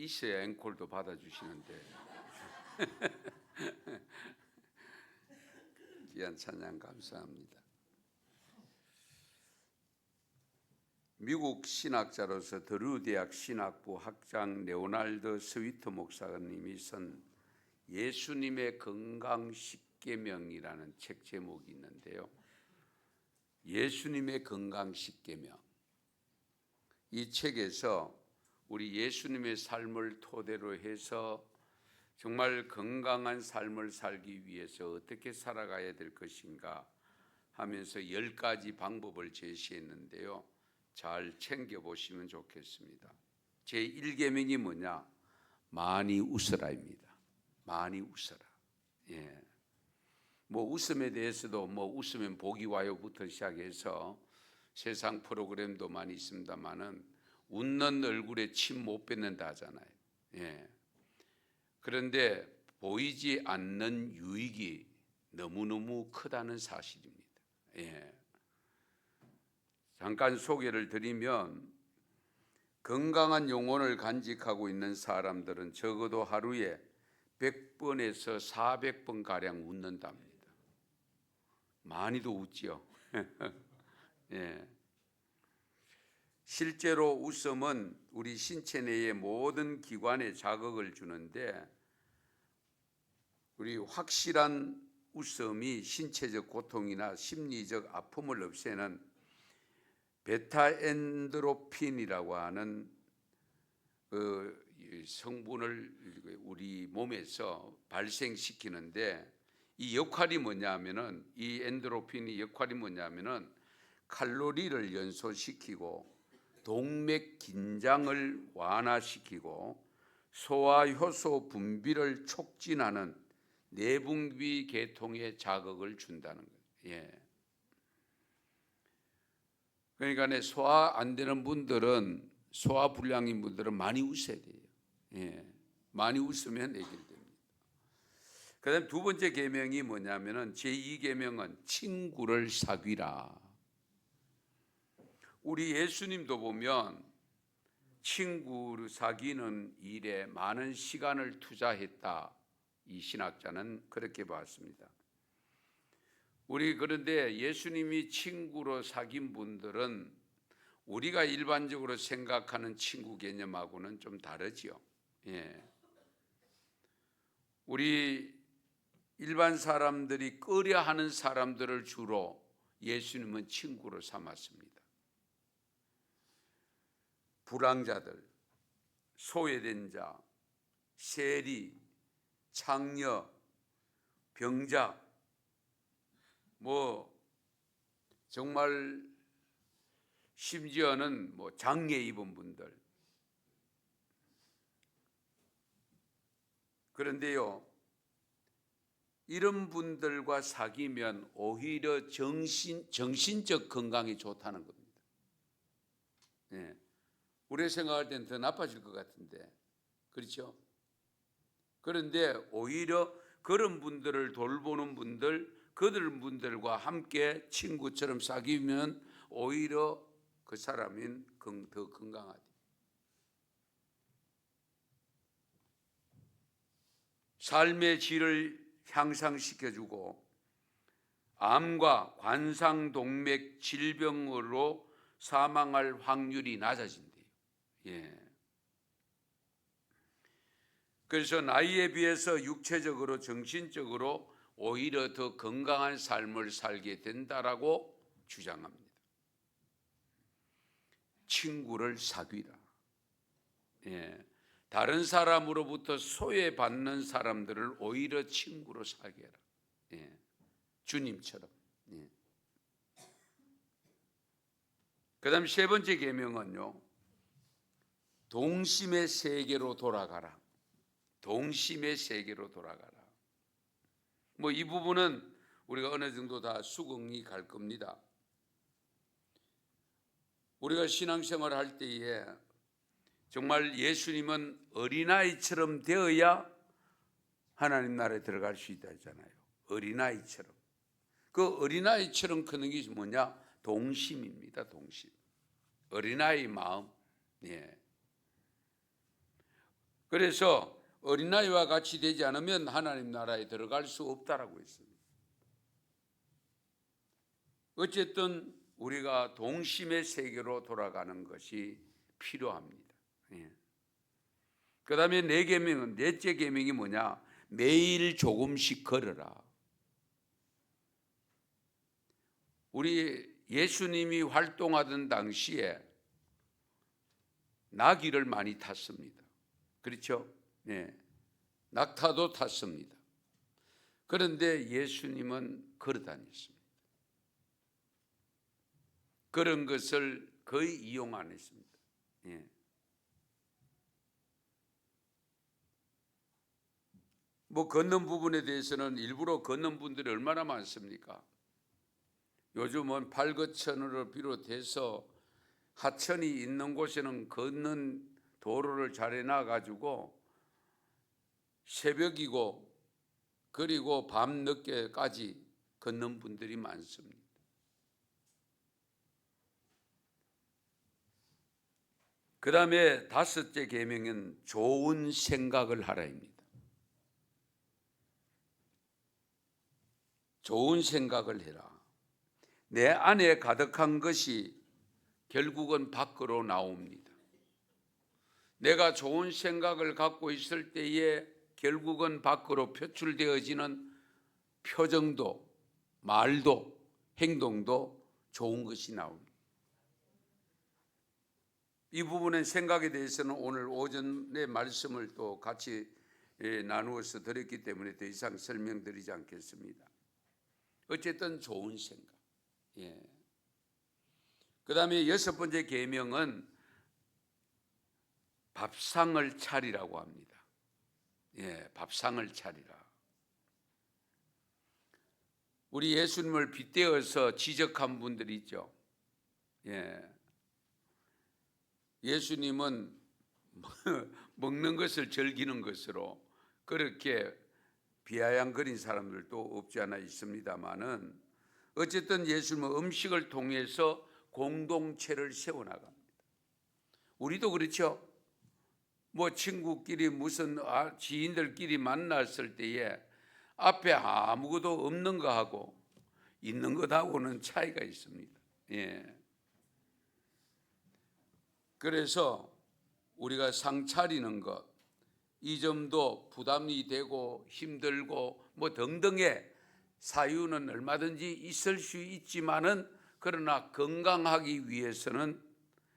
있어야 앵콜도 받아주시는데 귀한 찬양 감사합니다. 미국 신학자로서 드루 대학 신학부 학장 레오날드 스위트 목사님이 쓴 예수님의 건강 10계명이라는 책 제목이 있는데요. 예수님의 건강 10계명. 이 책에서 우리 예수님의 삶을 토대로 해서 정말 건강한 삶을 살기 위해서 어떻게 살아가야 될 것인가 하면서 10가지 방법을 제시했는데요. 잘 챙겨보시면 좋겠습니다. 제1계명이 뭐냐? 많이 웃어라입니다. 많이 웃어라. 예. 뭐 웃음에 대해서도 뭐 웃으면 복이 와요부터 시작해서 세상 프로그램도 많이 있습니다만은 웃는 얼굴에 침 못 뱉는다 하잖아요. 예. 그런데 보이지 않는 유익이 너무너무 크다는 사실입니다. 예. 잠깐 소개를 드리면 건강한 영혼을 간직하고 있는 사람들은 적어도 하루에 100번에서 400번 가량 웃는답니다. 많이도 웃지요. 예. 실제로 웃음은 우리 신체 내의 모든 기관에 자극을 주는데 우리 확실한 웃음이 신체적 고통이나 심리적 아픔을 없애는 베타엔드로핀이라고 하는 그 성분을 우리 몸에서 발생시키는데 이 역할이 뭐냐면은 이 엔도르핀이 역할이 뭐냐면은 칼로리를 연소시키고 동맥 긴장을 완화시키고 소화 효소 분비를 촉진하는 내분비 계통에 자극을 준다는 거예요. 예. 그러니까 소화 안 되는 분들은, 소화 불량인 분들은 많이 웃어야 돼요. 예. 많이 웃으면 해결됩니다. 그다음 두 번째 계명이 뭐냐면은 제2계명은 친구를 사귀라. 우리 예수님도 보면 친구를 사귀는 일에 많은 시간을 투자했다. 이 신학자는 그렇게 봤습니다. 우리 그런데 예수님이 친구로 사귄 분들은 우리가 일반적으로 생각하는 친구 개념하고는 좀 다르지요. 예. 우리 일반 사람들이 꺼려하는 사람들을 주로 예수님은 친구로 삼았습니다. 불황자들, 소외된 자, 세리, 창녀, 병자, 뭐 정말 심지어는 뭐 장애 입은 분들. 그런데요, 이런 분들과 사귀면 오히려 정신적 건강이 좋다는 겁니다. 예. 우리가 생각할 때는 더 나빠질 것 같은데, 그렇죠? 그런데 오히려 그런 분들을 돌보는 분들, 그들 분들과 함께 친구처럼 사귀면 오히려 그 사람은 더 건강하대. 삶의 질을 향상시켜주고 암과 관상동맥 질병으로 사망할 확률이 낮아진대요. 예. 그래서 나이에 비해서 육체적으로 정신적으로 오히려 더 건강한 삶을 살게 된다라고 주장합니다. 친구를 사귀라. 예. 다른 사람으로부터 소외받는 사람들을 오히려 친구로 사귀라. 예. 주님처럼. 예. 그다음 세 번째 계명은요. 동심의 세계로 돌아가라. 동심의 세계로 돌아가라. 뭐 이 부분은 우리가 어느 정도 다 수긍이 갈 겁니다. 우리가 신앙생활을 할 때에 정말 예수님은 어린아이처럼 되어야 하나님 나라에 들어갈 수 있다 했잖아요. 어린아이처럼. 그 어린아이처럼 크는 게 뭐냐? 동심입니다. 동심. 어린아이 마음. 예. 그래서 어린아이와 같이 되지 않으면 하나님 나라에 들어갈 수 없다라고 했습니다. 어쨌든 우리가 동심의 세계로 돌아가는 것이 필요합니다. 예. 그 다음에 넷째 계명이 뭐냐? 매일 조금씩 걸어라. 우리 예수님이 활동하던 당시에 나귀를 많이 탔습니다. 그렇죠? 네. 낙타도 탔습니다. 그런데 예수님은 걸어 다녔습니다. 그런 것을 거의 이용 안 했습니다. 예. 뭐 걷는 부분에 대해서는 일부러 걷는 분들이 얼마나 많습니까? 요즘은 팔거천을 비롯해서 하천이 있는 곳에는 걷는 도로를 잘 해놔가지고 새벽이고 그리고 밤 늦게까지 걷는 분들이 많습니다. 그 다음에 다섯째 계명은 좋은 생각을 하라입니다. 좋은 생각을 해라. 내 안에 가득한 것이 결국은 밖으로 나옵니다. 내가 좋은 생각을 갖고 있을 때에 결국은 밖으로 표출되어지는 표정도, 말도, 행동도 좋은 것이 나옵니다. 이 부분의 생각에 대해서는 오늘 오전에 말씀을 또 같이 나누어서 드렸기 때문에 더 이상 설명드리지 않겠습니다. 어쨌든 좋은 생각. 예. 그 다음에 여섯 번째 계명은 밥상을 차리라고 합니다. 예, 밥상을 차리라. 우리 예수님을 빗대어서 지적한 분들이 있죠. 예. 예수님은 먹는 것을 즐기는 것으로 그렇게 비아냥거린 사람들도 없지 않아 있습니다만은 어쨌든 예수님은 음식을 통해서 공동체를 세워나갑니다. 우리도 그렇죠. 뭐 친구끼리 무슨 지인들끼리 만났을 때에 앞에 아무것도 없는 거하고 있는 것하고는 차이가 있습니다. 예. 그래서 우리가 상 차리는 것, 이 점도 부담이 되고 힘들고 뭐 등등의 사유는 얼마든지 있을 수 있지만은 그러나 건강하기 위해서는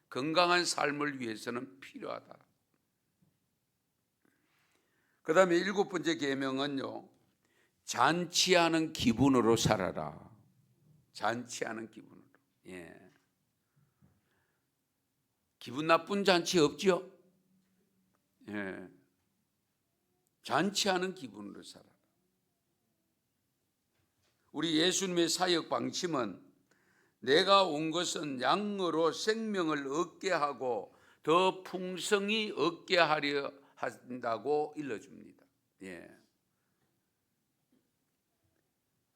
건강한 삶을 위해서는 필요하다. 그 다음에 일곱 번째 계명은요, 잔치하는 기분으로 살아라. 잔치하는 기분으로. 예. 기분 나쁜 잔치 없죠? 예. 잔치하는 기분으로 살아라. 우리 예수님의 사역 방침은 내가 온 것은 양으로 생명을 얻게 하고 더 풍성히 얻게 하려 한다고 일러줍니다. 예.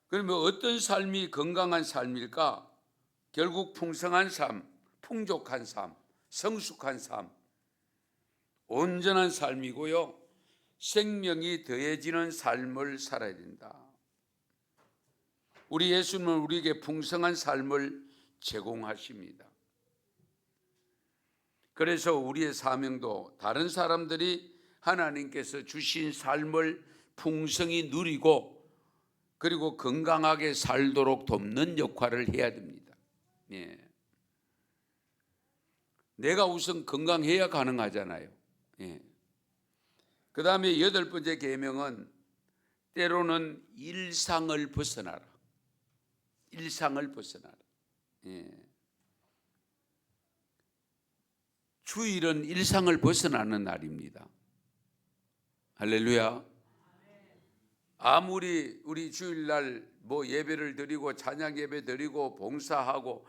그러면 어떤 삶이 건강한 삶일까? 결국 풍성한 삶, 풍족한 삶, 성숙한 삶, 온전한 삶이고요. 생명이 더해지는 삶을 살아야 된다. 우리 예수님은 우리에게 풍성한 삶을 제공하십니다. 그래서 우리의 사명도 다른 사람들이 하나님께서 주신 삶을 풍성히 누리고 그리고 건강하게 살도록 돕는 역할을 해야 됩니다. 예. 내가 우선 건강해야 가능하잖아요. 예. 그 다음에 여덟 번째 계명은 때로는 일상을 벗어나라. 일상을 벗어나라. 예. 주일은 일상을 벗어나는 날입니다. 할렐루야. 아무리 우리 주일날 뭐 예배를 드리고 찬양 예배 드리고 봉사하고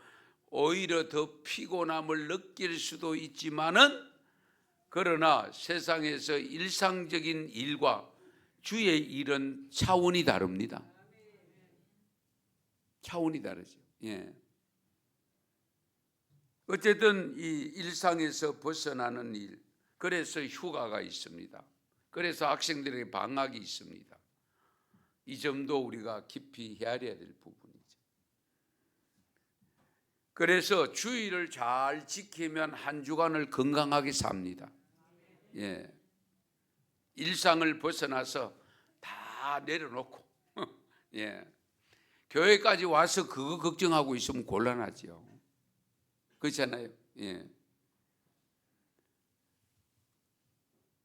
오히려 더 피곤함을 느낄 수도 있지만은 그러나 세상에서 일상적인 일과 주의 일은 차원이 다릅니다. 차원이 다르죠. 예. 어쨌든 이 일상에서 벗어나는 일, 그래서 휴가가 있습니다. 그래서 학생들에게 방학이 있습니다. 이 점도 우리가 깊이 헤아려야 될 부분이죠. 그래서 주의를 잘 지키면 한 주간을 건강하게 삽니다. 예. 일상을 벗어나서 다 내려놓고 예. 교회까지 와서 그거 걱정하고 있으면 곤란하죠. 그렇잖아요. 예.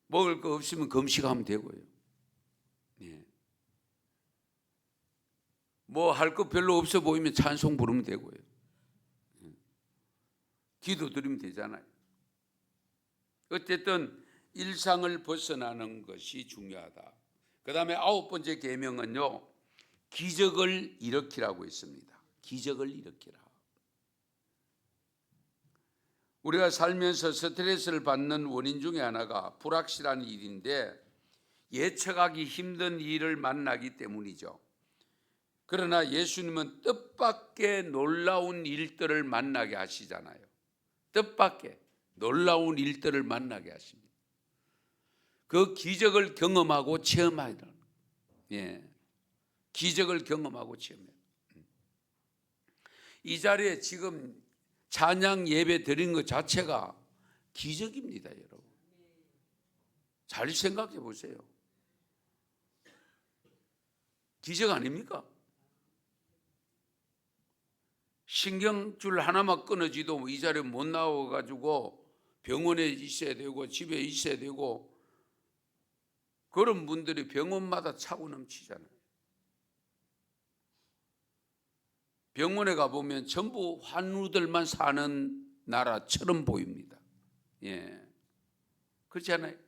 먹을 거 없으면 금식하면 되고요. 예. 뭐 할 거 별로 없어 보이면 찬송 부르면 되고요. 예. 기도 드리면 되잖아요. 어쨌든 일상을 벗어나는 것이 중요하다. 그 다음에 9번째 계명은요, 기적을 일으키라고 했습니다. 기적을 일으키라. 우리가 살면서 스트레스를 받는 원인 중에 하나가 불확실한 일인데 예측하기 힘든 일을 만나기 때문이죠. 그러나 예수님은 뜻밖의 놀라운 일들을 만나게 하시잖아요. 뜻밖의 놀라운 일들을 만나게 하십니다. 그 기적을 경험하고 체험하는, 예, 기적을 경험하고 체험해요. 이 자리에 지금 찬양 예배 드린 것 자체가 기적입니다, 여러분. 잘 생각해 보세요. 기적 아닙니까? 신경줄 하나만 끊어지도 이 자리에 못 나와가지고 병원에 있어야 되고 집에 있어야 되고 그런 분들이 병원마다 차고 넘치잖아요. 병원에 가보면 전부 환우들만 사는 나라처럼 보입니다. 예, 그렇지 않아요?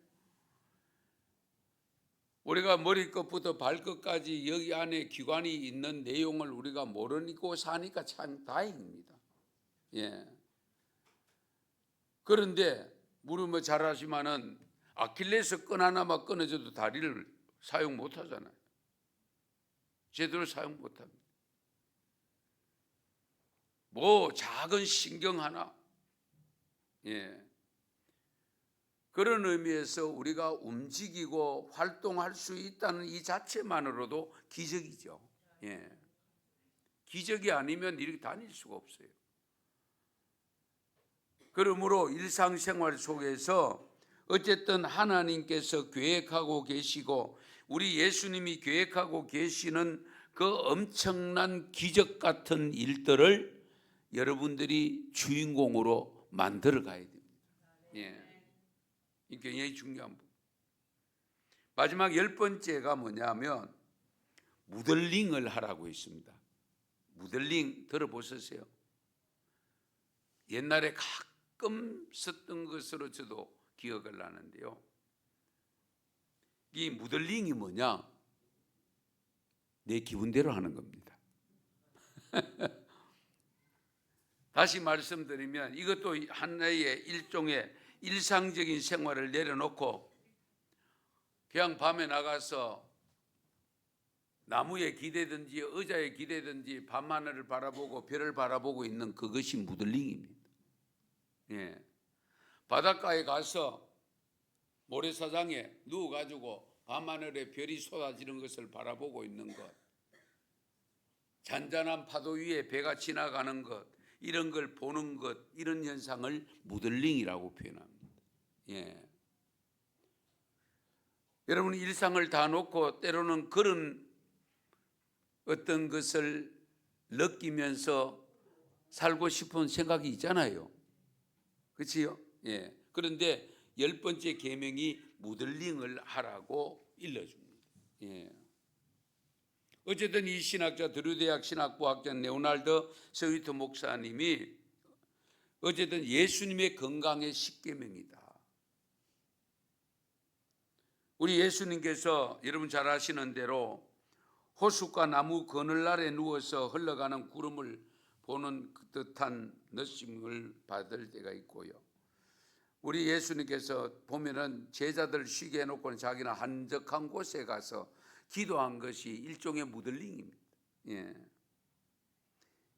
우리가 머리끝부터 발끝까지 여기 안에 기관이 있는 내용을 우리가 모르고 사니까 참 다행입니다. 예. 그런데 물으면 잘 아시면은 아킬레스 끈 하나만 끊어져도 다리를 사용 못 하잖아요. 제대로 사용 못 합니다. 뭐 작은 신경 하나, 예, 그런 의미에서 우리가 움직이고 활동할 수 있다는 이 자체만으로도 기적이죠. 예, 기적이 아니면 이렇게 다닐 수가 없어요. 그러므로 일상생활 속에서 어쨌든 하나님께서 계획하고 계시고 우리 예수님이 계획하고 계시는 그 엄청난 기적 같은 일들을 여러분들이 주인공으로 만들어 가야 됩니다. 예, 이게 굉장히 중요한 부분. 마지막 10번째가 뭐냐면 무들링을 하라고 했습니다. 무들링 들어보셨어요? 옛날에 가끔 썼던 것으로 저도 기억을 나는데요. 이 무들링이 뭐냐? 내 기분대로 하는 겁니다. 다시 말씀드리면 이것도 하나의 일종의 일상적인 생활을 내려놓고 그냥 밤에 나가서 나무에 기대든지 의자에 기대든지 밤하늘을 바라보고 별을 바라보고 있는 그것이 무들링입니다. 예. 바닷가에 가서 모래사장에 누워가지고 밤하늘에 별이 쏟아지는 것을 바라보고 있는 것, 잔잔한 파도 위에 배가 지나가는 것, 이런 걸 보는 것, 이런 현상을 무들링이라고 표현합니다. 예. 여러분 일상을 다 놓고 때로는 그런 어떤 것을 느끼면서 살고 싶은 생각이 있잖아요. 그렇지요? 예. 그런데 10번째 계명이 무들링을 하라고 일러줍니다. 예. 어쨌든 이 신학자 드루대학 신학부학자 레오날드 스위트 목사님이 어쨌든 예수님의 건강의 10계명이다. 우리 예수님께서 여러분 잘 아시는 대로 호숫가 나무 그늘날에 누워서 흘러가는 구름을 보는 듯한 느낌을 받을 때가 있고요. 우리 예수님께서 보면은 제자들 쉬게 해놓고는 자기는 한적한 곳에 가서 기도한 것이 일종의 무들링입니다. 예.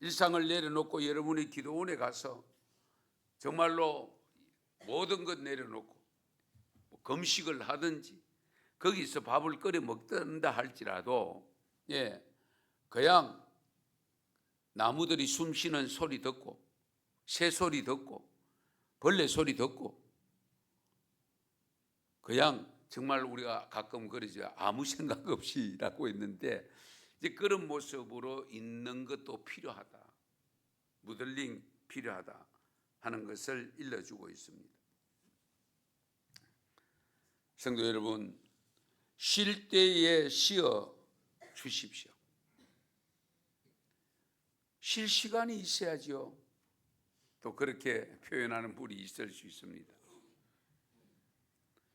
일상을 내려놓고 여러분이 기도원에 가서 정말로 모든 것 내려놓고 금식을 하든지 거기서 밥을 끓여 먹든다 할지라도 그냥 나무들이 숨 쉬는 소리 듣고 새 소리 듣고 벌레 소리 듣고 그냥 정말 우리가 가끔 그러죠. 아무 생각 없이라고 했는데 이제 그런 모습으로 있는 것도 필요하다. 무들링 필요하다 하는 것을 일러주고 있습니다. 성도 여러분, 쉴 때에 쉬어 주십시오. 쉴 시간이 있어야죠. 또 그렇게 표현하는 분이 있을 수 있습니다.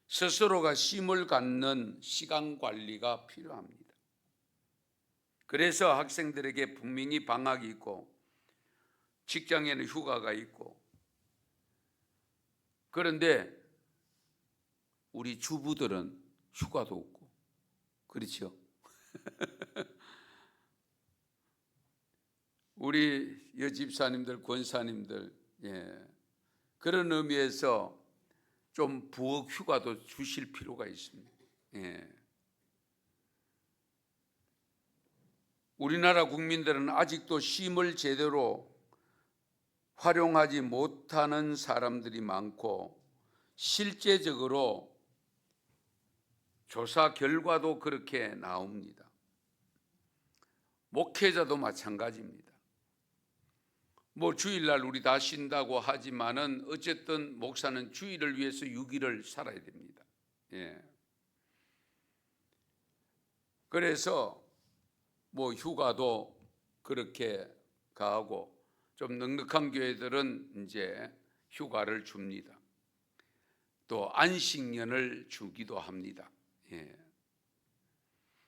스스로가 쉼을 갖는 시간 관리가 필요합니다. 그래서 학생들에게 분명히 방학이 있고 직장에는 휴가가 있고, 그런데 우리 주부들은 휴가도 없고 그렇죠. 우리 여집사님들, 권사님들 그런 의미에서 좀 부엌 휴가도 주실 필요가 있습니다. 우리나라 국민들은 아직도 쉼을 제대로 활용하지 못하는 사람들이 많고, 실제적으로 조사 결과도 그렇게 나옵니다. 목회자도 마찬가지입니다. 뭐 주일날 우리 다 쉰다고 하지만은 어쨌든 목사는 주일을 위해서 6일을 살아야 됩니다. 그래서 뭐 휴가도 그렇게 가고, 좀 넉넉한 교회들은 이제 휴가를 줍니다. 또 안식년을 주기도 합니다.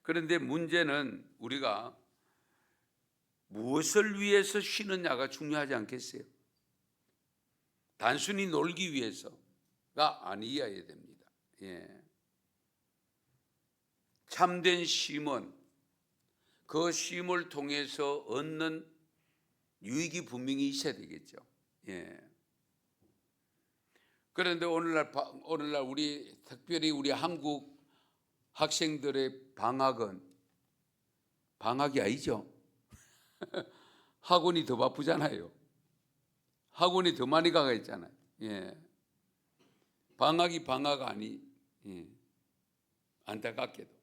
그런데 문제는 우리가 무엇을 위해서 쉬느냐가 중요하지 않겠어요? 단순히 놀기 위해서가 아니어야 됩니다. 참된 쉼은 그 쉼을 통해서 얻는 유익이 분명히 있어야 되겠죠. 그런데 오늘날 우리 특별히 우리 한국 학생들의 방학은 방학이 아니죠. 학원이 더 바쁘잖아요. 학원이 더 많이 가가 있잖아요. 방학이 방학 아니, 안타깝게도.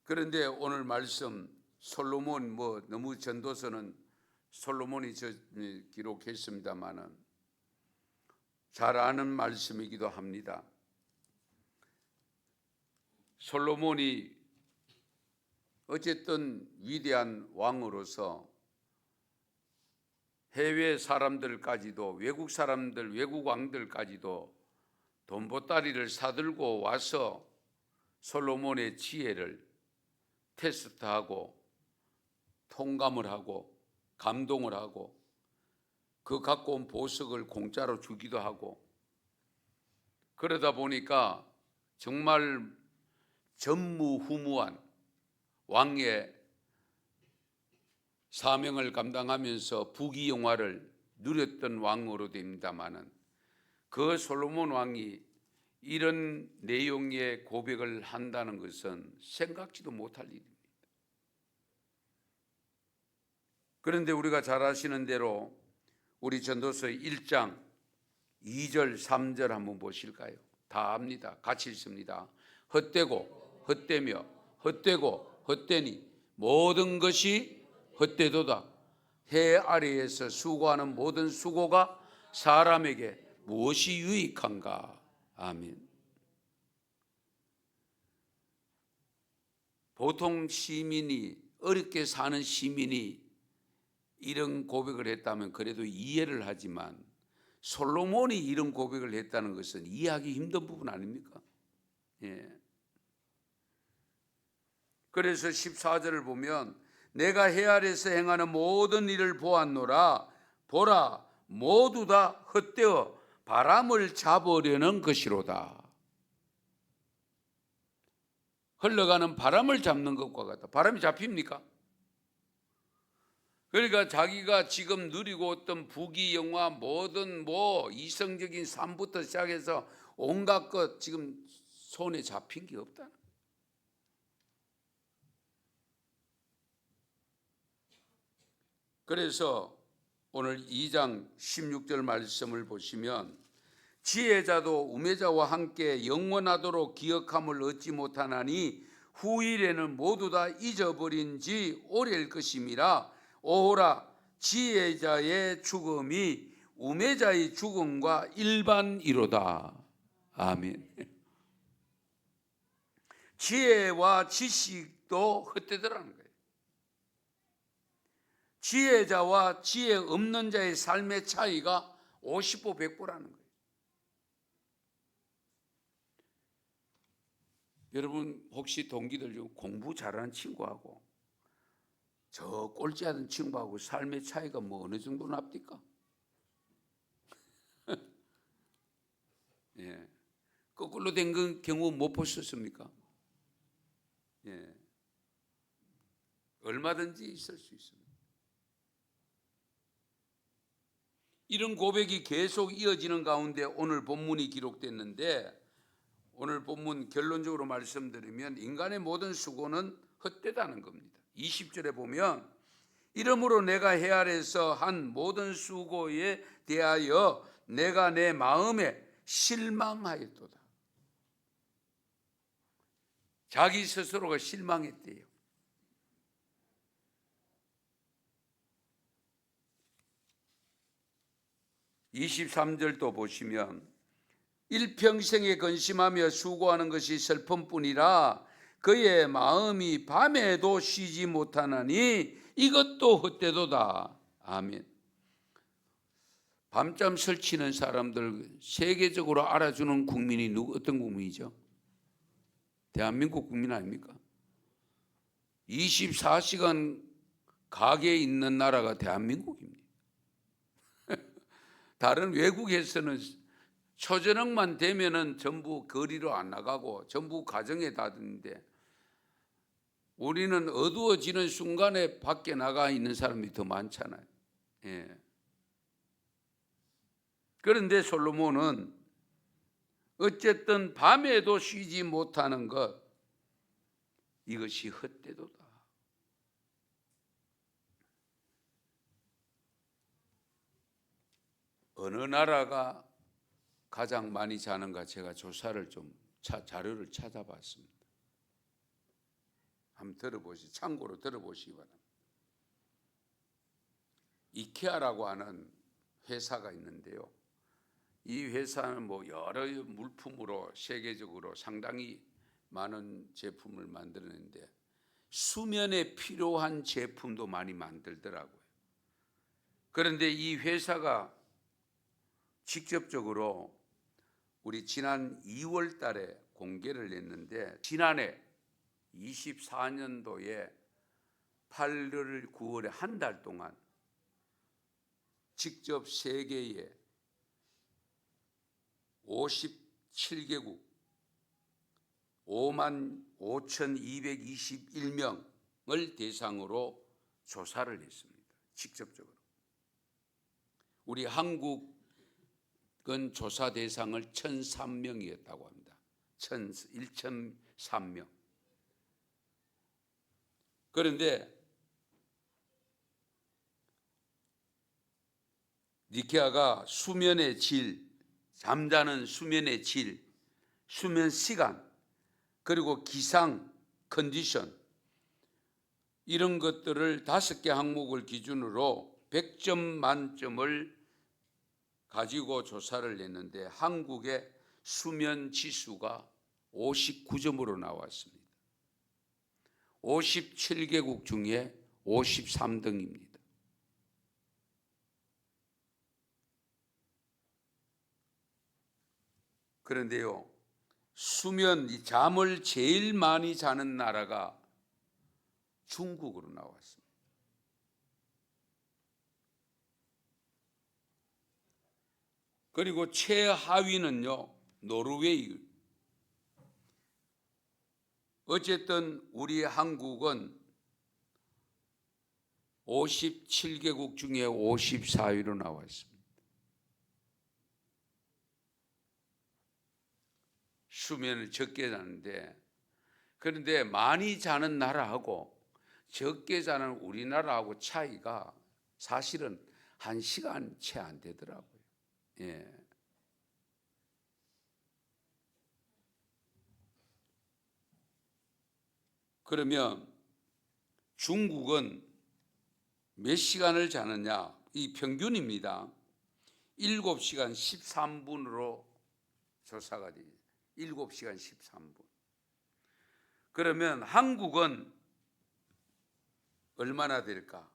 그런데 오늘 말씀 솔로몬 너무 전도서는 솔로몬이 기록했습니다만은 잘 아는 말씀이기도 합니다. 솔로몬이 어쨌든 위대한 왕으로서 해외 사람들까지도, 외국 사람들, 외국 왕들까지도 돈보따리를 사들고 와서 솔로몬의 지혜를 테스트하고 통감을 하고 감동을 하고 그 갖고 온 보석을 공짜로 주기도 하고, 그러다 보니까 정말 전무후무한 왕의 사명을 감당하면서 부귀영화를 누렸던 왕으로 됩니다마는, 그 솔로몬 왕이 이런 내용의 고백을 한다는 것은 생각지도 못할 일입니다. 그런데 우리가 잘 아시는 대로 우리 전도서 1장 2절 3절 한번 보실까요? 다 압니다. 같이 읽습니다. 헛되고 헛되며 헛되고 헛되니 모든 것이 헛되도다. 해 아래에서 수고하는 모든 수고가 사람에게 무엇이 유익한가? 아멘. 보통 시민이, 어렵게 사는 시민이 이런 고백을 했다면 그래도 이해를 하지만, 솔로몬이 이런 고백을 했다는 것은 이해하기 힘든 부분 아닙니까? 그래서 14절을 보면 내가 해 아래에서 행하는 모든 일을 보았노라. 보라, 모두 다 헛되어 바람을 잡으려는 것이로다. 흘러가는 바람을 잡는 것과 같다. 바람이 잡힙니까? 그러니까 자기가 지금 누리고 있던 부귀 영화 뭐든 뭐 이성적인 삶부터 시작해서 온갖 것 지금 손에 잡힌 게 없다. 그래서 오늘 2장 16절 말씀을 보시면 지혜자도 우매자와 함께 영원하도록 기억함을 얻지 못하나니 후일에는 모두 다 잊어버린 지 오래일 것임이라. 오호라, 지혜자의 죽음이 우매자의 죽음과 일반이로다. 아멘. 지혜와 지식도 헛되더라는 거예요. 지혜자와 지혜 없는 자의 삶의 차이가 50보 100보라는 거예요. 여러분 혹시 동기들 중 공부 잘하는 친구하고 저 꼴찌하는 친구하고 삶의 차이가 뭐 어느 정도 납니까? 예. 거꾸로 된 경우 못 보셨습니까? 예. 얼마든지 있을 수 있습니다. 이런 고백이 계속 이어지는 가운데 오늘 본문이 기록됐는데, 오늘 본문 결론적으로 말씀드리면 인간의 모든 수고는 헛되다는 겁니다. 20절에 보면 이러므로 내가 해 아래서 한 모든 수고에 대하여 내가 내 마음에 실망하였도다. 자기 스스로가 실망했대요. (23절도) 보시면 일평생에 근심하며 수고하는 것이 슬픔뿐이라 그의 마음이 밤에도 쉬지 못하나니 이것도 헛되도다. 아멘. 밤잠 설치는 사람들 세계적으로 알아주는 국민이 어떤 국민이죠? 대한민국 국민 아닙니까? 24시간 가게에 있는 나라가 대한민국입니다. 다른 외국에서는 초저녁만 되면은 전부 거리로 안 나가고 전부 가정에 닫는데, 우리는 어두워지는 순간에 밖에 나가 있는 사람이 더 많잖아요. 예. 그런데 솔로몬은 어쨌든 밤에도 쉬지 못하는 것, 이것이 헛되도다. 어느 나라가 가장 많이 자는가 제가 조사를 자료를 찾아봤습니다. 한번 들어보시기, 참고로 들어보시기 바랍니다. 이케아라고 하는 회사가 있는데요. 이 회사는 뭐 여러 물품으로 세계적으로 상당히 많은 제품을 만드는데 수면에 필요한 제품도 많이 만들더라고요. 그런데 이 회사가 직접적으로 우리 지난 2월 달에 공개를 했는데, 지난해 24년도에 8월 9월에 한 달 동안 직접 세계에 57개국 55,221명을 대상으로 조사를 했습니다. 직접적으로. 우리 한국은 조사 대상을 1,003명이었다고 합니다. 1,003명. 그런데 니케아가 수면의 질, 잠자는 수면의 질, 수면 시간, 그리고 기상 컨디션, 이런 것들을 5개 항목을 기준으로 100점 만점을 가지고 조사를 했는데 한국의 수면 지수가 59점으로 나왔습니다. 57개국 중에 53등입니다. 그런데요, 잠을 제일 많이 자는 나라가 중국으로 나왔습니다. 그리고 최하위는요, 노르웨이. 어쨌든 우리 한국은 57개국 중에 54위로 나와 있습니다. 수면을 적게 자는데, 그런데 많이 자는 나라하고 적게 자는 우리나라하고 차이가 사실은 1시간 채 안 되더라고요. 예. 그러면 중국은 몇 시간을 자느냐? 이 평균입니다. 7시간 13분으로 조사가 됩니다. 7시간 13분. 그러면 한국은 얼마나 될까?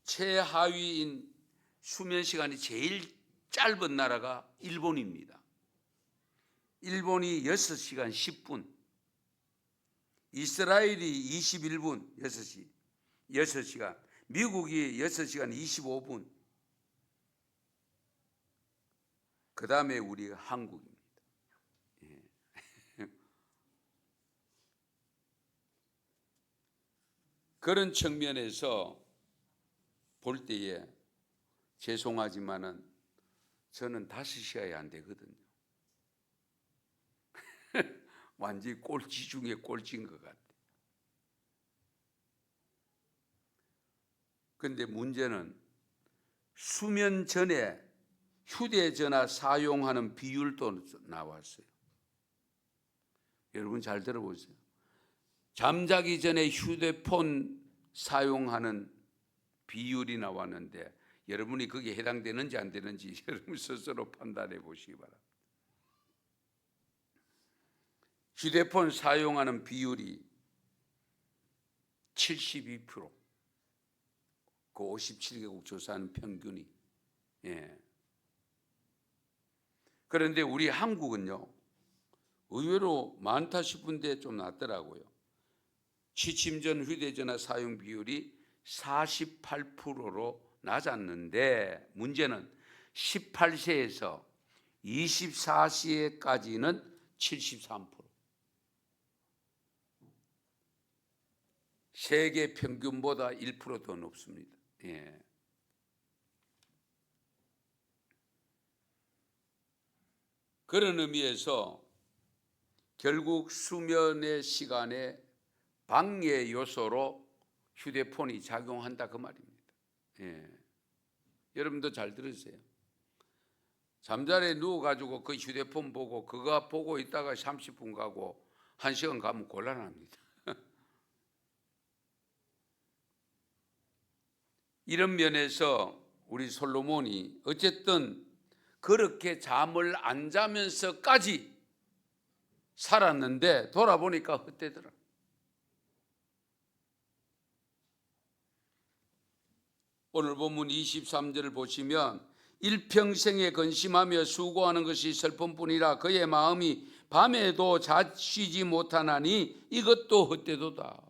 최하위인 수면 시간이 제일 짧은 나라가 일본입니다. 일본이 6시간 10분, 이스라엘이 21분, 6시간, 미국이 6시간 25분, 그 다음에 우리 한국입니다. 예. 그런 측면에서 볼 때에 죄송하지만은 저는 5시간이 안 되거든요. 완전히 꼴찌 중에 꼴찌인 것 같아요. 그런데 문제는 수면 전에 휴대전화 사용하는 비율도 나왔어요. 여러분 잘 들어보세요. 잠자기 전에 휴대폰 사용하는 비율이 나왔는데 여러분이 거기에 해당되는지 안 되는지 여러분 스스로 판단해 보시기 바랍니다. 휴대폰 사용하는 비율이 72%, 그 57개국 조사하는 평균이. 예. 그런데 우리 한국은요, 의외로 많다 싶은데 좀 낮더라고요. 취침 전 휴대전화 사용 비율이 48%로 낮았는데 문제는 18세에서 24세까지는 73%. 세계 평균보다 1% 더 높습니다. 예. 그런 의미에서 결국 수면의 시간에 방해 요소로 휴대폰이 작용한다 그 말입니다. 예. 여러분도 잘 들으세요. 잠자리에 누워가지고 그 휴대폰 보고 그거 보고 있다가 30분 가고 1시간 가면 곤란합니다. 이런 면에서 우리 솔로몬이 어쨌든 그렇게 잠을 안 자면서까지 살았는데 돌아보니까 헛되더라. 오늘 본문 23절을 보시면 일평생에 근심하며 수고하는 것이 슬픔뿐이라 그의 마음이 밤에도 쉬지 못하나니 이것도 헛되도다.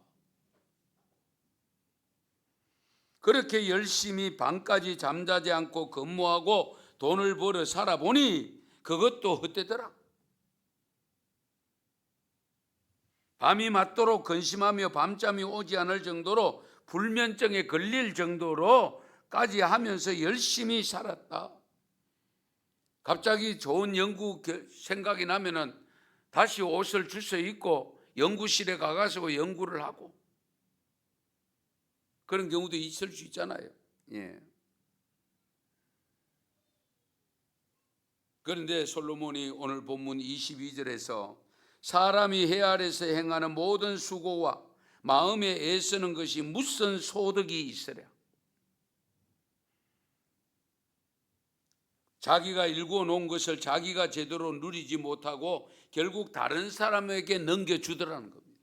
그렇게 열심히 밤까지 잠자지 않고 근무하고 돈을 벌어 살아보니 그것도 헛되더라. 밤이 맞도록 근심하며 밤잠이 오지 않을 정도로 불면증에 걸릴 정도로까지 하면서 열심히 살았다. 갑자기 좋은 연구 생각이 나면은 다시 옷을 주워 입고 연구실에 가가지고 연구를 하고 그런 경우도 있을 수 있잖아요. 예. 그런데 솔로몬이 오늘 본문 22절에서 사람이 해 아래서 행하는 모든 수고와 마음에 애쓰는 것이 무슨 소득이 있으랴. 자기가 일구어 놓은 것을 자기가 제대로 누리지 못하고 결국 다른 사람에게 넘겨주더라는 겁니다.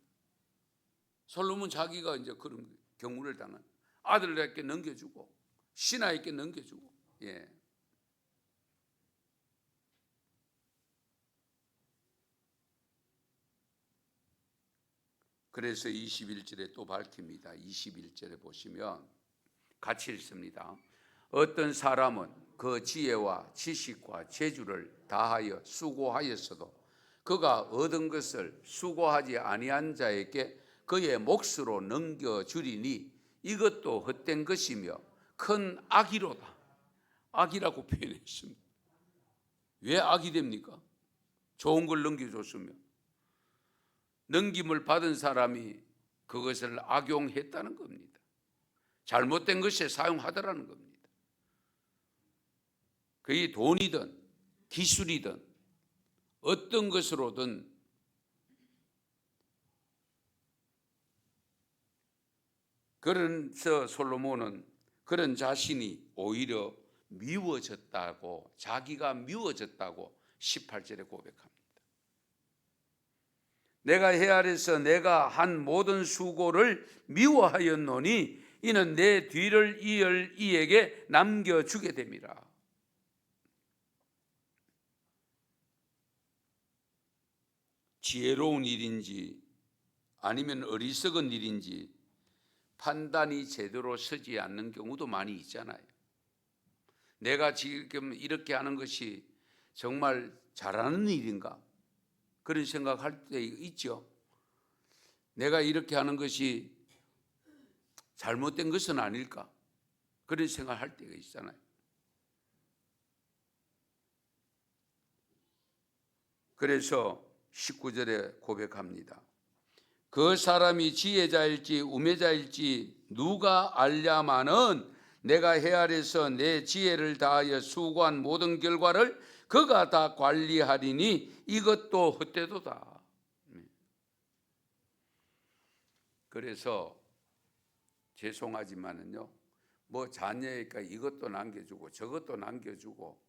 솔로몬 자기가 이제 그런 경우를 당한 아들에게 넘겨주고 신하에게 넘겨주고. 예. 그래서 21절에 또 밝힙니다. 21절에 보시면 같이 읽습니다. 어떤 사람은 그 지혜와 지식과 재주를 다하여 수고하였어도 그가 얻은 것을 수고하지 아니한 자에게 그의 몫으로 넘겨주리니 이것도 헛된 것이며 큰 악이로다. 악이라고 표현했습니다. 왜 악이 됩니까? 좋은 걸 넘겨줬으면. 넘김을 받은 사람이 그것을 악용했다는 겁니다. 잘못된 것에 사용하더라는 겁니다. 그게 돈이든 기술이든 어떤 것으로든 그래서 솔로몬은 그런 자신이 오히려 미워졌다고, 자기가 미워졌다고 18절에 고백합니다. 내가 헤아려서 내가 한 모든 수고를 미워하였노니 이는 내 뒤를 이을 이에게 남겨주게 됨이라. 지혜로운 일인지 아니면 어리석은 일인지 판단이 제대로 서지 않는 경우도 많이 있잖아요. 내가 지금 이렇게 하는 것이 정말 잘하는 일인가? 그런 생각할 때 있죠. 내가 이렇게 하는 것이 잘못된 것은 아닐까? 그런 생각할 때가 있잖아요. 그래서 19절에 고백합니다. 그 사람이 지혜자일지 우매자일지 누가 알랴마는 내가 헤아려서 내 지혜를 다하여 수고한 모든 결과를 그가 다 관리하리니 이것도 헛되도다. 그래서 죄송하지만은요, 뭐 자녀니까 이것도 남겨주고 저것도 남겨주고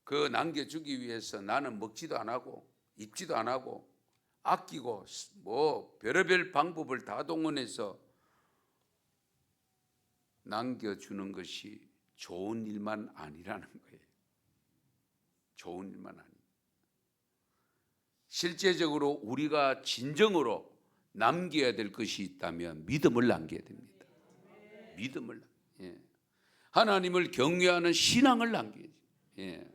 그 남겨주기 위해서 나는 먹지도 안 하고 입지도 안 하고 아끼고 뭐 별의별 방법을 다 동원해서 남겨주는 것이 좋은 일만 아니라는 거예요. 좋은 일만 아니. 실제적으로 우리가 진정으로 남겨야 될 것이 있다면 믿음을 남겨야 됩니다. 믿음을. 예. 하나님을 경외하는 신앙을 남겨야지. 예.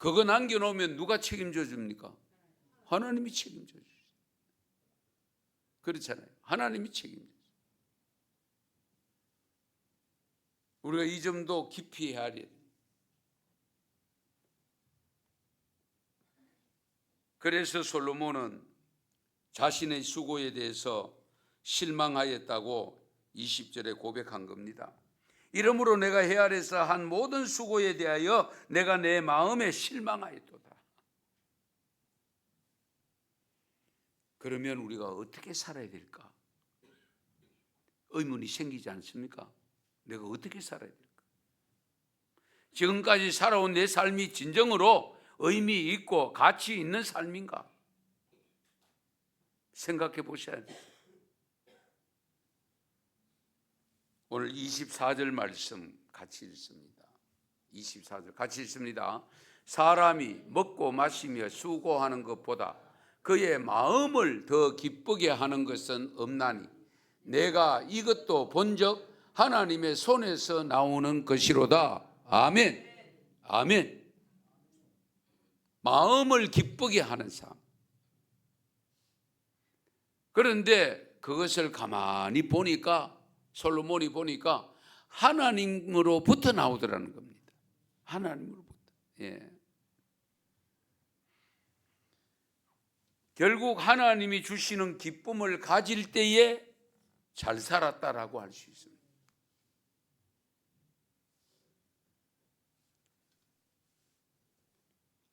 그거 남겨놓으면 누가 책임져 줍니까? 하나님이 책임져 주시죠. 그렇잖아요. 하나님이 책임져 주시죠. 우리가 이 점도 깊이 헤아려야 돼요. 그래서 솔로몬은 자신의 수고에 대해서 실망하였다고 20절에 고백한 겁니다. 이러므로 내가 헤아려서 한 모든 수고에 대하여 내가 내 마음에 실망하였도다. 그러면 우리가 어떻게 살아야 될까? 의문이 생기지 않습니까? 내가 어떻게 살아야 될까? 지금까지 살아온 내 삶이 진정으로 의미 있고 가치 있는 삶인가? 생각해 보셔야 돼요. 오늘 24절 말씀 같이 읽습니다. 24절 같이 읽습니다. 사람이 먹고 마시며 수고하는 것보다 그의 마음을 더 기쁘게 하는 것은 없나니 내가 이것도 본적 하나님의 손에서 나오는 것이로다. 아멘. 아멘. 마음을 기쁘게 하는 삶. 그런데 그것을 가만히 보니까 솔로몬이 보니까 하나님으로부터 나오더라는 겁니다. 하나님으로부터. 예. 결국 하나님이 주시는 기쁨을 가질 때에 잘 살았다라고 할 수 있습니다.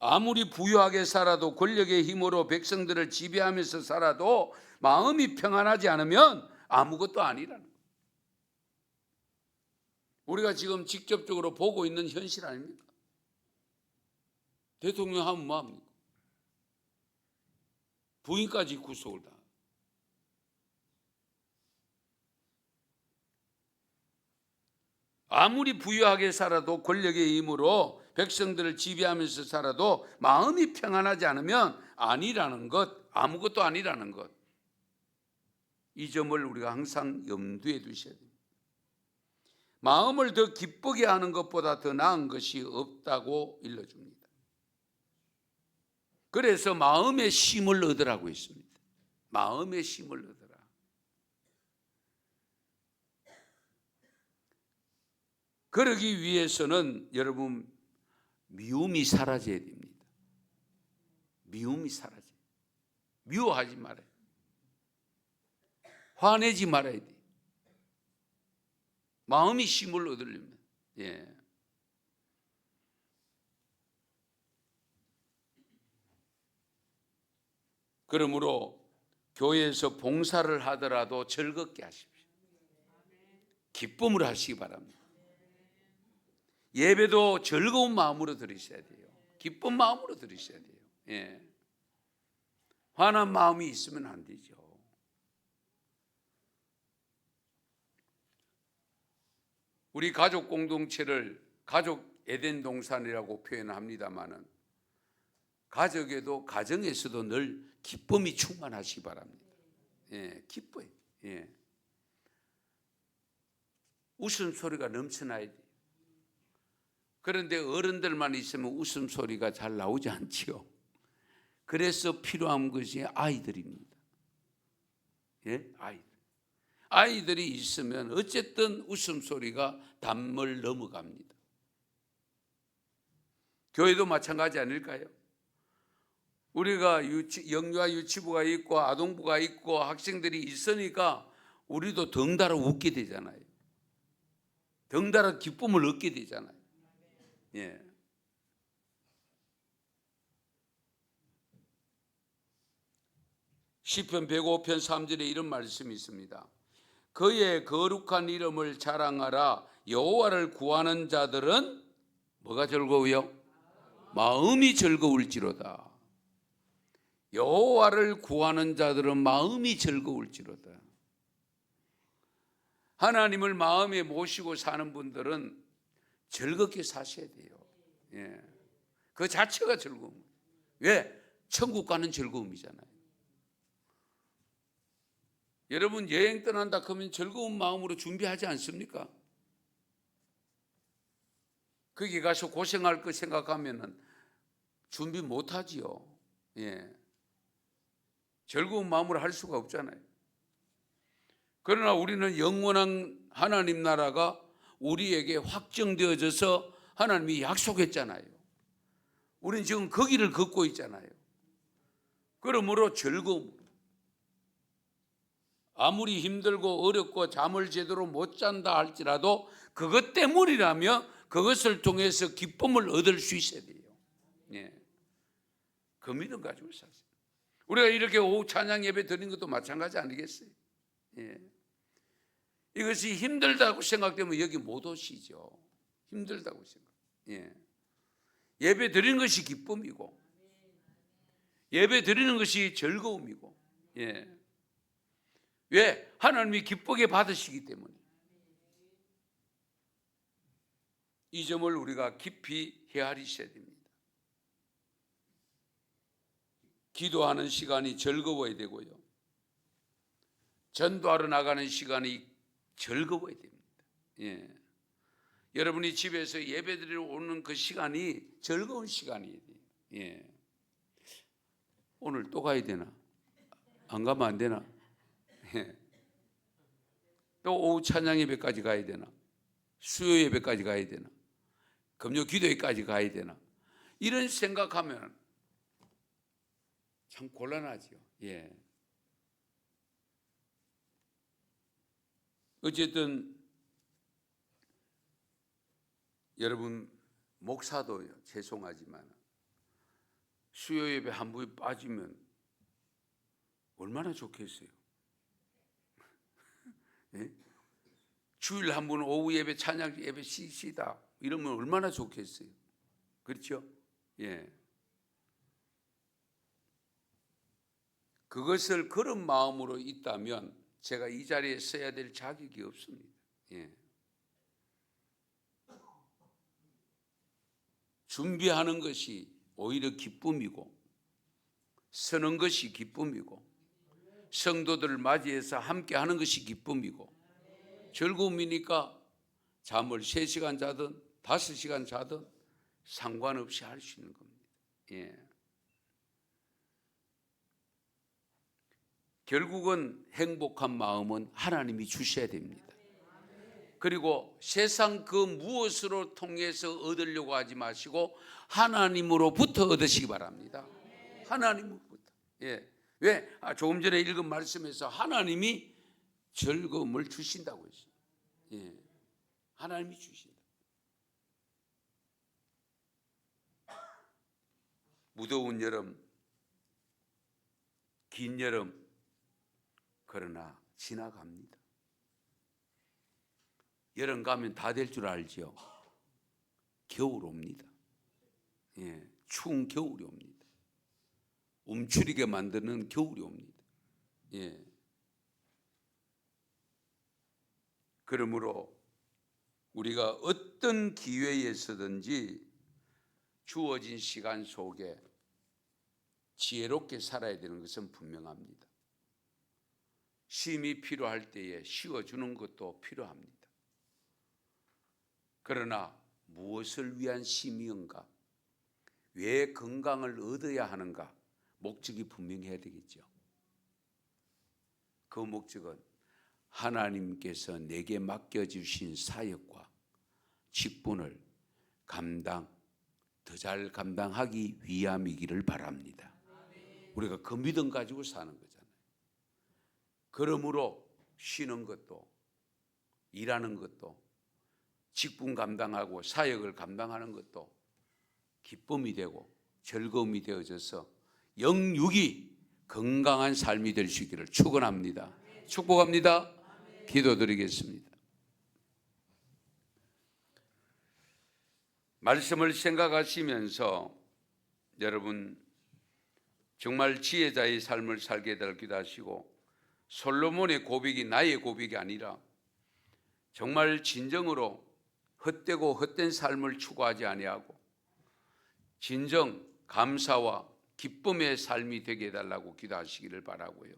아무리 부유하게 살아도 권력의 힘으로 백성들을 지배하면서 살아도 마음이 평안하지 않으면 아무것도 아니라는 거예요. 우리가 지금 직접적으로 보고 있는 현실 아닙니까? 대통령 하면 뭐합니까? 부인까지 구속을 다. 아무리 부유하게 살아도 권력의 힘으로 백성들을 지배하면서 살아도 마음이 평안하지 않으면 아니라는 것, 아무것도 아니라는 것. 이 점을 우리가 항상 염두에 두셔야 됩니다. 마음을 더 기쁘게 하는 것보다 더 나은 것이 없다고 일러줍니다. 그래서 마음의 쉼을 얻으라고 했습니다. 마음의 쉼을 얻으라. 그러기 위해서는 여러분 미움이 사라져야 됩니다. 미움이 사라져요. 미워하지 말아요. 화내지 말아야 돼요. 마음이 쉼을 얻으려면. 예. 그러므로 교회에서 봉사를 하더라도 즐겁게 하십시오. 기쁨으로 하시기 바랍니다. 예배도 즐거운 마음으로 드리셔야 돼요. 기쁜 마음으로 드리셔야 돼요. 예. 화난 마음이 있으면 안 되죠. 우리 가족 공동체를 가족 에덴 동산이라고 표현합니다마는 가정에서도 늘 기쁨이 충만하시기 바랍니다. 예, 기뻐요. 예. 웃음소리가 넘쳐나야 돼요. 그런데 어른들만 있으면 웃음소리가 잘 나오지 않지요. 그래서 필요한 것이 아이들입니다. 예? 아이들이 있으면 어쨌든 웃음소리가 담을 넘어갑니다. 교회도 마찬가지 아닐까요? 우리가 영유아 유치부가 있고 아동부가 있고 학생들이 있으니까 우리도 덩달아 웃게 되잖아요. 덩달아 기쁨을 얻게 되잖아요. 예. 시편 105편 3절에 이런 말씀이 있습니다. 그의 거룩한 이름을 자랑하라. 여호와를 구하는 자들은 뭐가 즐거워요? 마음이 즐거울지로다. 여호와를 구하는 자들은 마음이 즐거울지로다. 하나님을 마음에 모시고 사는 분들은 즐겁게 사셔야 돼요. 예. 그 자체가 즐거움. 왜? 천국 가는 즐거움이잖아요. 여러분 여행 떠난다 그러면 즐거운 마음으로 준비하지 않습니까? 거기 가서 고생할 거 생각하면 준비 못하지요. 예. 즐거운 마음으로 할 수가 없잖아요. 그러나 우리는 영원한 하나님 나라가 우리에게 확정되어져서 하나님이 약속했잖아요. 우리는 지금 거기를 걷고 있잖아요. 그러므로 즐거움으로. 아무리 힘들고 어렵고 잠을 제대로 못 잔다 할지라도 그것 때문이라면 그것을 통해서 기쁨을 얻을 수 있어야 돼요. 예. 그 믿음 가지고 사세요. 우리가 이렇게 오후 찬양 예배 드리는 것도 마찬가지 아니겠어요? 예. 이것이 힘들다고 생각되면 여기 못 오시죠. 힘들다고 생각. 예. 예배 드리는 것이 기쁨이고, 예배 드리는 것이 즐거움이고, 예. 왜? 하나님이 기쁘게 받으시기 때문에. 이 점을 우리가 깊이 헤아리셔야 됩니다. 기도하는 시간이 즐거워야 되고요. 전도하러 나가는 시간이 즐거워야 됩니다. 예. 여러분이 집에서 예배드리러 오는 그 시간이 즐거운 시간이에요. 예. 오늘 또 가야 되나? 안 가면 안 되나? 예. 또 오후 찬양 예배까지 가야 되나? 수요 예배까지 가야 되나? 금요 기도회까지 가야 되나? 이런 생각하면 참 곤란하죠. 예. 어쨌든 여러분 목사도요, 죄송하지만 수요 예배 한 부에 빠지면 얼마나 좋겠어요. 예? 주일 한 번 오후 예배 찬양 예배 쉬시다 이러면 얼마나 좋겠어요. 그렇죠? 예. 그것을 그런 마음으로 있다면 제가 이 자리에 서야 될 자격이 없습니다. 예. 준비하는 것이 오히려 기쁨이고, 서는 것이 기쁨이고, 성도들을 맞이해서 함께 하는 것이 기쁨이고, 즐거움이니까 잠을 3시간 자든 5시간 자든 상관없이 할 수 있는 겁니다. 예. 결국은 행복한 마음은 하나님이 주셔야 됩니다. 그리고 세상 그 무엇으로 통해서 얻으려고 하지 마시고 하나님으로부터 얻으시기 바랍니다. 하나님으로부터. 예. 왜? 조금 전에 읽은 말씀에서 하나님이 즐거움을 주신다고 했어요. 예. 하나님이 주신다. 무더운 여름, 긴 여름, 그러나 지나갑니다. 여름 가면 다 될 줄 알죠. 겨울 옵니다. 예, 추운 겨울이 옵니다. 움츠리게 만드는 겨울이 옵니다. 예. 그러므로 우리가 어떤 기회에서든지 주어진 시간 속에 지혜롭게 살아야 되는 것은 분명합니다. 쉼이 필요할 때에 쉬어주는 것도 필요합니다. 그러나 무엇을 위한 쉼이인가? 왜 건강을 얻어야 하는가? 목적이 분명해야 되겠죠. 그 목적은 하나님께서 내게 맡겨주신 사역과 직분을 더 잘 감당하기 위함이기를 바랍니다. 우리가 그 믿음 가지고 사는 거잖아요. 그러므로 쉬는 것도 일하는 것도 직분 감당하고 사역을 감당하는 것도 기쁨이 되고 즐거움이 되어져서 영육이 건강한 삶이 될 수 있기를 축원합니다. 축복합니다. 기도드리겠습니다. 말씀을 생각하시면서 여러분 정말 지혜자의 삶을 살게 될 기도하시고 솔로몬의 고백이 나의 고백이 아니라 정말 진정으로 헛되고 헛된 삶을 추구하지 아니하고 진정 감사와 기쁨의 삶이 되게 해달라고 기도하시기를 바라고요.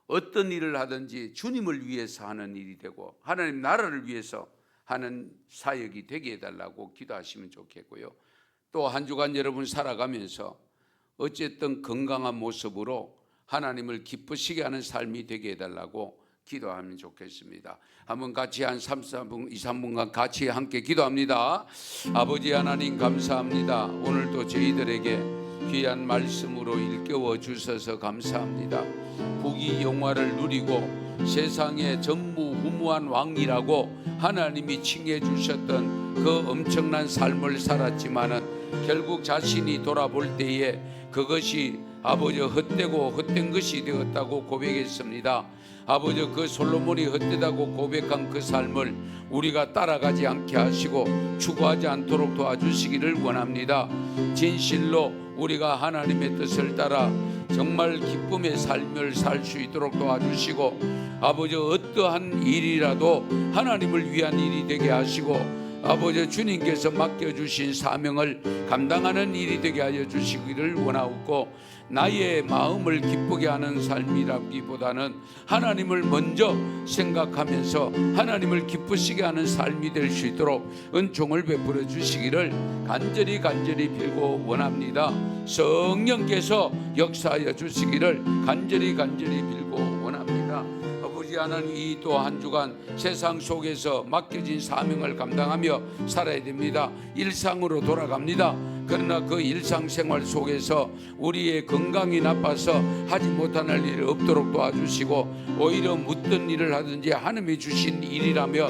어떤 일을 하든지 주님을 위해서 하는 일이 되고 하나님 나라를 위해서 하는 사역이 되게 해달라고 기도하시면 좋겠고요. 또 한 주간 여러분 살아가면서 어쨌든 건강한 모습으로 하나님을 기쁘시게 하는 삶이 되게 해달라고 기도하면 좋겠습니다. 한번 같이 한 2, 3분간 같이 함께 기도합니다. 아버지 하나님 감사합니다. 오늘도 저희들에게 귀한 말씀으로 일깨워 주셔서 감사합니다. 부귀 영화를 누리고 세상의 전무후무한 왕이라고 하나님이 칭해 주셨던 그 엄청난 삶을 살았지만은 결국 자신이 돌아볼 때에 그것이 아버지 헛되고 헛된 것이 되었다고 고백했습니다. 아버지 그 솔로몬이 헛되다고 고백한 그 삶을 우리가 따라가지 않게 하시고 추구하지 않도록 도와주시기를 원합니다. 진실로 우리가 하나님의 뜻을 따라 정말 기쁨의 삶을 살 수 있도록 도와주시고 아버지 어떠한 일이라도 하나님을 위한 일이 되게 하시고 아버지 주님께서 맡겨주신 사명을 감당하는 일이 되게 하여 주시기를 원하옵고 나의 마음을 기쁘게 하는 삶이라기보다는 하나님을 먼저 생각하면서 하나님을 기쁘시게 하는 삶이 될 수 있도록 은총을 베풀어 주시기를 간절히 빌고 원합니다. 성령께서 역사하여 주시기를 간절히 빌고 원합니다. 아버지 하나님 이 또 한 주간 세상 속에서 맡겨진 사명을 감당하며 살아야 됩니다. 일상으로 돌아갑니다. 그러나 그 일상생활 속에서 우리의 건강이 나빠서 하지 못할 일이 없도록 도와주시고 오히려 묻던 일을 하든지 하나님이 주신 일이라며